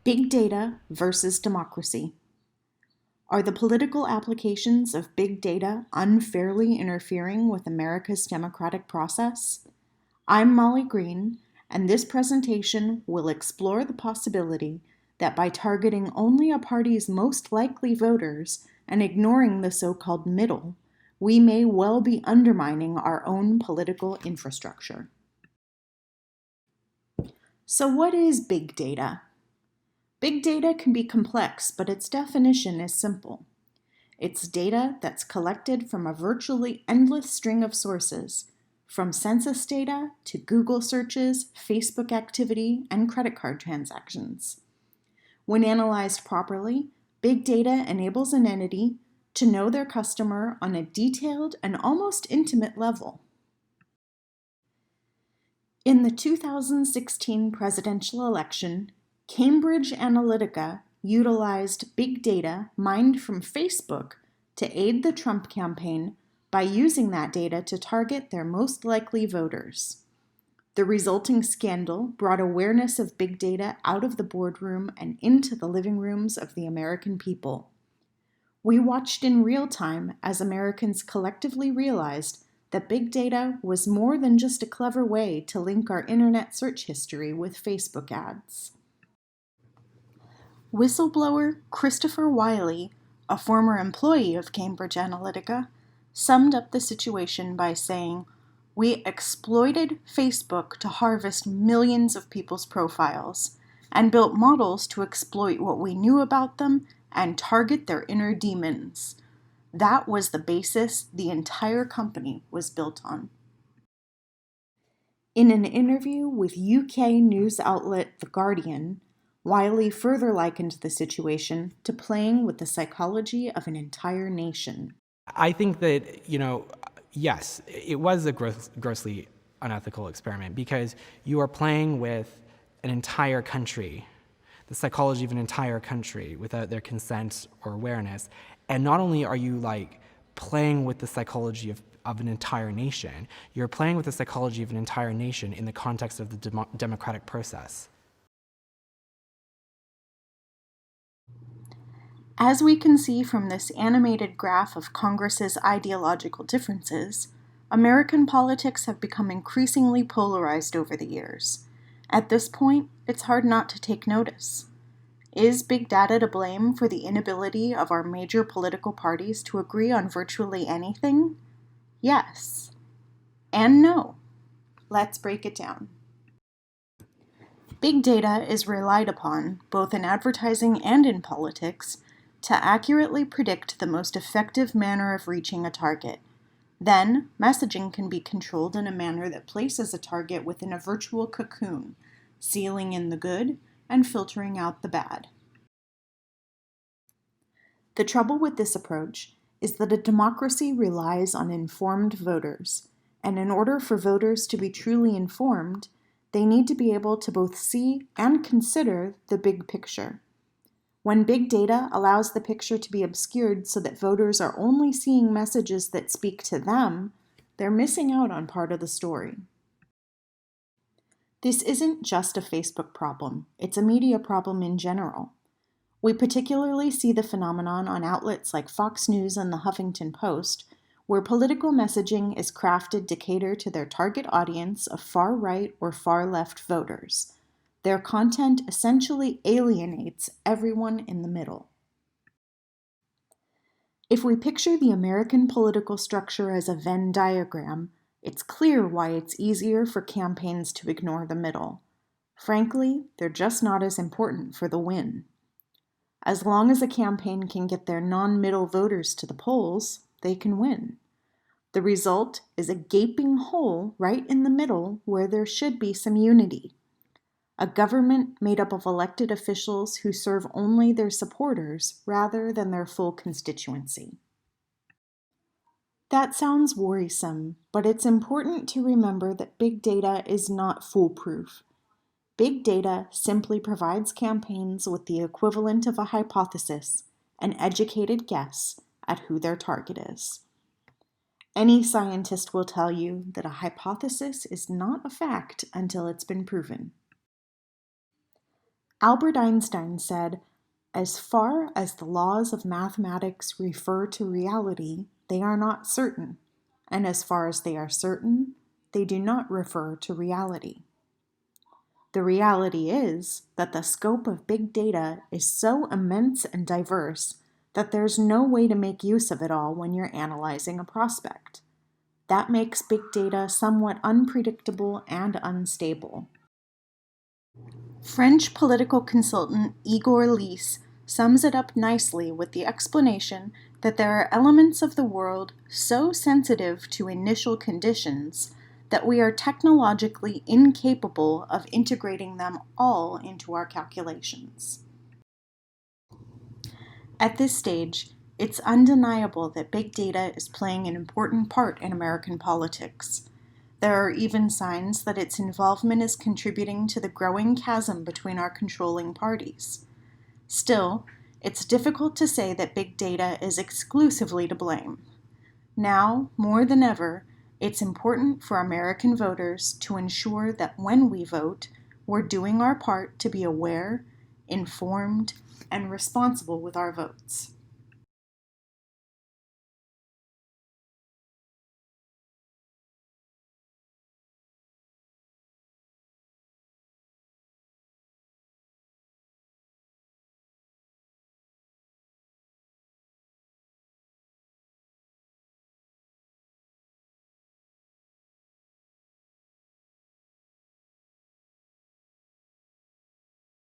Big data versus democracy. Are the political applications of big data unfairly interfering with America's democratic process? I'm Molly Green, and this presentation will explore the possibility that by targeting only a party's most likely voters and ignoring the so-called middle, we may well be undermining our own political infrastructure. So what is big data? Big data can be complex, but its definition is simple. It's data that's collected from a virtually endless string of sources, from census data to Google searches, Facebook activity, and credit card transactions. When analyzed properly, big data enables an entity to know their customer on a detailed and almost intimate level. In the 2016 presidential election, Cambridge Analytica utilized big data mined from Facebook to aid the Trump campaign by using that data to target their most likely voters. The resulting scandal brought awareness of big data out of the boardroom and into the living rooms of the American people. We watched in real time as Americans collectively realized that big data was more than just a clever way to link our internet search history with Facebook ads. Whistleblower Christopher Wiley, a former employee of Cambridge Analytica, summed up the situation by saying, "We exploited Facebook to harvest millions of people's profiles and built models to exploit what we knew about them and target their inner demons. That was the basis the entire company was built on." In an interview with UK news outlet The Guardian, Wiley further likened the situation to playing with the psychology of an entire nation. I think that, yes, it was a grossly unethical experiment because you are playing with an entire country, the psychology of an entire country without their consent or awareness. And not only are you playing with the psychology of an entire nation, you're playing with the psychology of an entire nation in the context of the democratic process. As we can see from this animated graph of Congress's ideological differences, American politics have become increasingly polarized over the years. At this point, it's hard not to take notice. Is big data to blame for the inability of our major political parties to agree on virtually anything? Yes. And no. Let's break it down. Big data is relied upon, both in advertising and in politics, to accurately predict the most effective manner of reaching a target. Then, messaging can be controlled in a manner that places a target within a virtual cocoon, sealing in the good and filtering out the bad. The trouble with this approach is that a democracy relies on informed voters, and in order for voters to be truly informed, they need to be able to both see and consider the big picture. When big data allows the picture to be obscured so that voters are only seeing messages that speak to them, they're missing out on part of the story. This isn't just a Facebook problem, it's a media problem in general. We particularly see the phenomenon on outlets like Fox News and the Huffington Post, where political messaging is crafted to cater to their target audience of far-right or far-left voters. Their content essentially alienates everyone in the middle. If we picture the American political structure as a Venn diagram, it's clear why it's easier for campaigns to ignore the middle. Frankly, they're just not as important for the win. As long as a campaign can get their non-middle voters to the polls, they can win. The result is a gaping hole right in the middle where there should be some unity. A government made up of elected officials who serve only their supporters rather than their full constituency. That sounds worrisome, but it's important to remember that big data is not foolproof. Big data simply provides campaigns with the equivalent of a hypothesis, an educated guess at who their target is. Any scientist will tell you that a hypothesis is not a fact until it's been proven. Albert Einstein said, "As far as the laws of mathematics refer to reality, they are not certain, and as far as they are certain, they do not refer to reality." The reality is that the scope of big data is so immense and diverse that there's no way to make use of it all when you're analyzing a prospect. That makes big data somewhat unpredictable and unstable. French political consultant Igor Lys sums it up nicely with the explanation that there are elements of the world so sensitive to initial conditions that we are technologically incapable of integrating them all into our calculations. At this stage, it's undeniable that big data is playing an important part in American politics. There are even signs that its involvement is contributing to the growing chasm between our controlling parties. Still, it's difficult to say that big data is exclusively to blame. Now, more than ever, it's important for American voters to ensure that when we vote, we're doing our part to be aware, informed, and responsible with our votes.